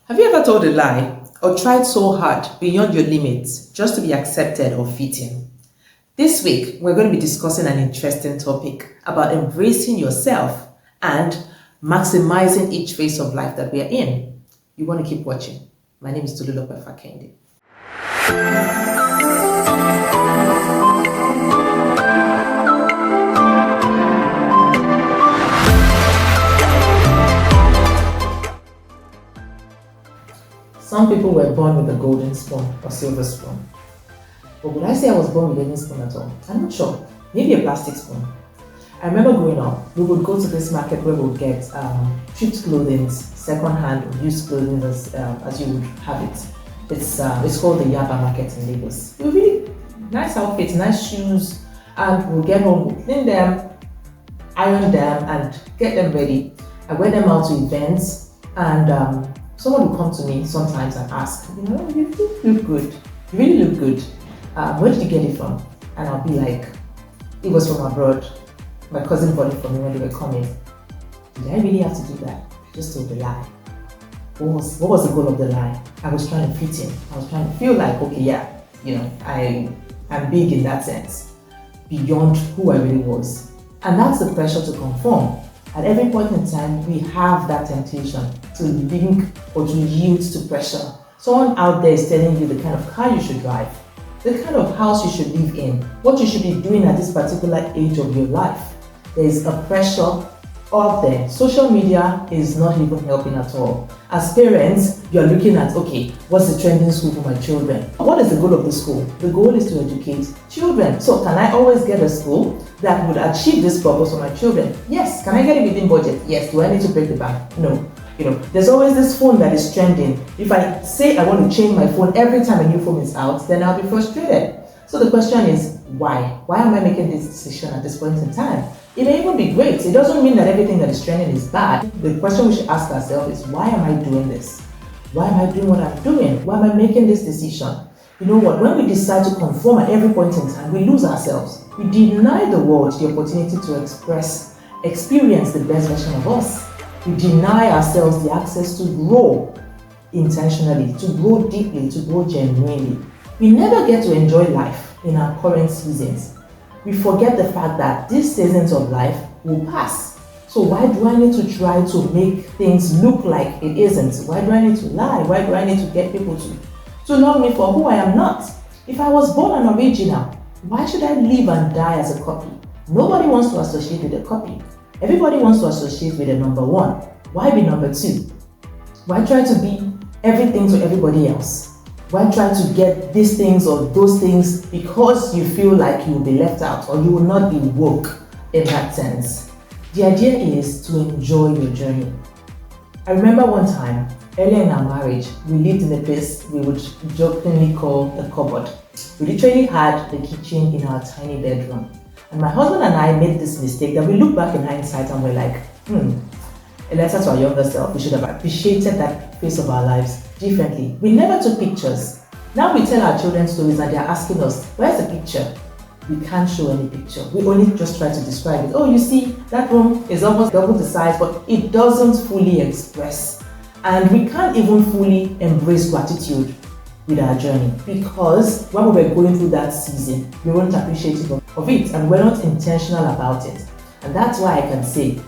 Have you ever told a lie or tried so hard beyond your limits just to be accepted or fit in? This week, we're going to be discussing an interesting topic about embracing yourself and maximizing each phase of life that we are in. You want to keep watching. My name is Tolulope Fakende. Some people were born with a golden spoon or silver spoon. But would I say I was born with any spoon at all? I'm not sure. Maybe a plastic spoon. I remember growing up, we would go to this market where we would get cheap clothing, second-hand or used clothing as you would have it. It's called the Yaba market in Lagos. It was really nice outfits, nice shoes, and we'll get home, we'll clean them, iron them, and get them ready. I wear them out to events, and someone would come to me sometimes and ask, you look good. You really look good. Where did you get it from? And I'll be like, it was from abroad. My cousin bought it for me when they were coming. Did I really have to do that? I just told the lie. What was the goal of the lie? I was trying to fit in. I was trying to feel like, okay, yeah, I'm big in that sense, beyond who I really was. And that's the pressure to conform. At every point in time, we have that temptation to link or to yield to pressure. Someone out there is telling you the kind of car you should drive, the kind of house you should live in, what you should be doing at this particular age of your life. There is a pressure out there. Social media is not even helping at all. As parents, you're looking at, okay, what's the trending school for my children? What is the goal of the school? The goal is to educate children. So can I always get a school that would achieve this purpose for my children? Yes. Can I get it within budget? Yes. Do I need to break the bank? No. There's always this phone that is trending. If I say I want to change my phone every time a new phone is out, then I'll be frustrated. So the question is, why? Why am I making this decision at this point in time? It may even be great. It doesn't mean that everything that is trending is bad. The question we should ask ourselves is, why am I doing this? Why am I doing what I'm doing? Why am I making this decision? You know what? When we decide to conform at every point in time, we lose ourselves. We deny the world the opportunity to experience the best version of us. We deny ourselves the access to grow intentionally, to grow deeply, to grow genuinely. We never get to enjoy life in our current seasons. We forget the fact that these seasons of life will pass. So why do I need to try to make things look like it isn't? Why do I need to lie? Why do I need to get people to love me for who I am not? If I was born an original, why should I live and die as a copy? Nobody wants to associate with a copy. Everybody wants to associate with a number one. Why be number two? Why try to be everything to everybody else? Why try to get these things or those things because you feel like you will be left out or you will not be woke in that sense? The idea is to enjoy your journey. I remember one time, earlier in our marriage, we lived in a place we would jokingly call a cupboard. We literally had the kitchen in our tiny bedroom. And my husband and I made this mistake that we look back in hindsight and we're like, a letter to our younger self, we should have appreciated that phase of our lives differently. We never took pictures. Now we tell our children stories and they're asking us, where's the picture? We can't show any picture. We only just try to describe it. Oh, you see, that room is almost double the size, but it doesn't fully express. And we can't even fully embrace gratitude with our journey because when we were going through that season, we weren't appreciative of it and we're not intentional about it. And that's why I can say,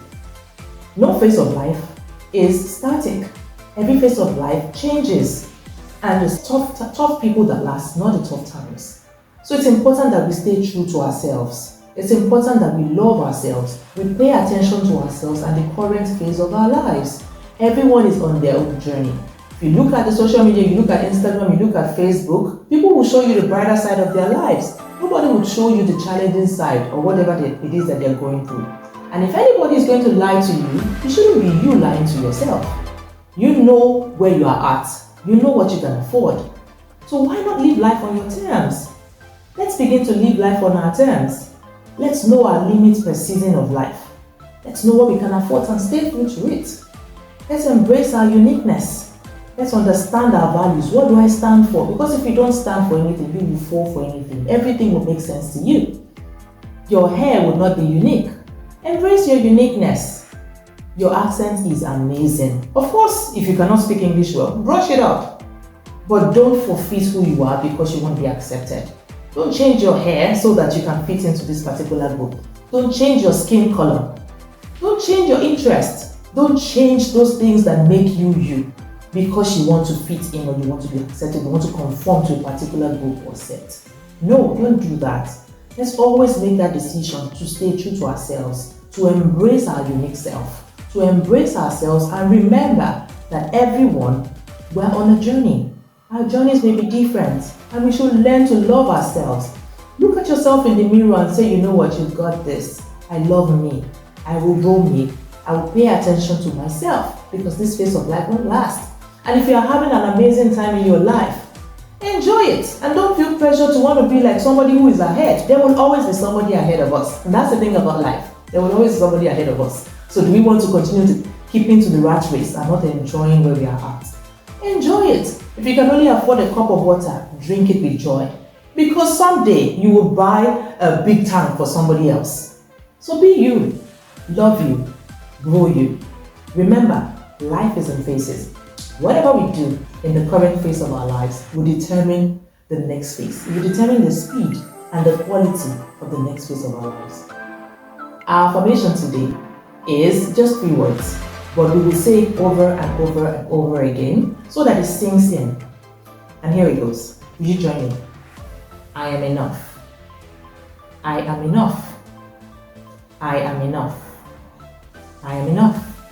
no phase of life is static. Every phase of life changes, and it's tough people that last, not the tough times. So it's important that we stay true to ourselves. It's important that we love ourselves. We pay attention to ourselves and the current phase of our lives. Everyone is on their own journey. If you look at the social media, you look at Instagram, you look at Facebook, people will show you the brighter side of their lives. Nobody will show you the challenging side or whatever it is that they're going through. And if anybody is going to lie to you, it shouldn't be you lying to yourself. You know where you are at. You know what you can afford. So why not live life on your terms? Let's begin to live life on our terms. Let's know our limits per season of life. Let's know what we can afford and stay true to it. Let's embrace our uniqueness. Let's understand our values. What do I stand for? Because if you don't stand for anything, you will fall for anything. Everything will make sense to you. Your hair would not be unique. Embrace your uniqueness. Your accent is amazing. Of course, if you cannot speak English well, brush it up. But don't forfeit who you are because you won't be accepted. Don't change your hair so that you can fit into this particular group. Don't change your skin color. Don't change your interest. Don't change those things that make you you because you want to fit in or you want to be accepted, you want to conform to a particular group or set. No, don't do that. Let's always make that decision to stay true to ourselves, to embrace our unique self, to embrace ourselves and remember that everyone, we're on a journey. Our journeys may be different and we should learn to love ourselves. Look at yourself in the mirror and say, you know what, you've got this. I love me. I will grow me. I will pay attention to myself because this phase of life won't last. And if you are having an amazing time in your life, enjoy it and don't feel pressure to want to be like somebody who is ahead. There will always be somebody ahead of us. And that's the thing about life. There will always be somebody ahead of us. So do we want to continue to keep into the rat race and not enjoying where we are at? Enjoy it. If you can only afford a cup of water, drink it with joy. Because someday you will buy a big tank for somebody else. So be you. Love you. Grow you. Remember, life is in phases. Whatever we do in the current phase of our lives will determine the next phase. It will determine the speed and the quality of the next phase of our lives. Our affirmation today is just 3 words, but we will say it over and over and over again so that it sinks in. And here it goes. Will you join me? I am enough. I am enough. I am enough. I am enough.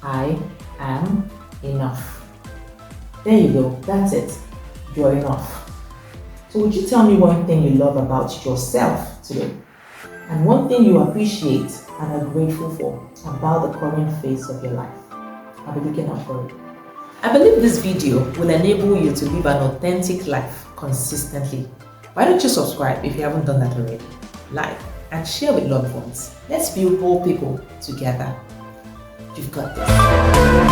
I am enough. There you go. That's it. You're enough. So would you tell me one thing you love about yourself today? And one thing you appreciate and are grateful for about the current phase of your life? I'll be looking out for it. I believe this video will enable you to live an authentic life consistently. Why don't you subscribe if you haven't done that already? Like and share with loved ones. Let's build whole people together. You've got this.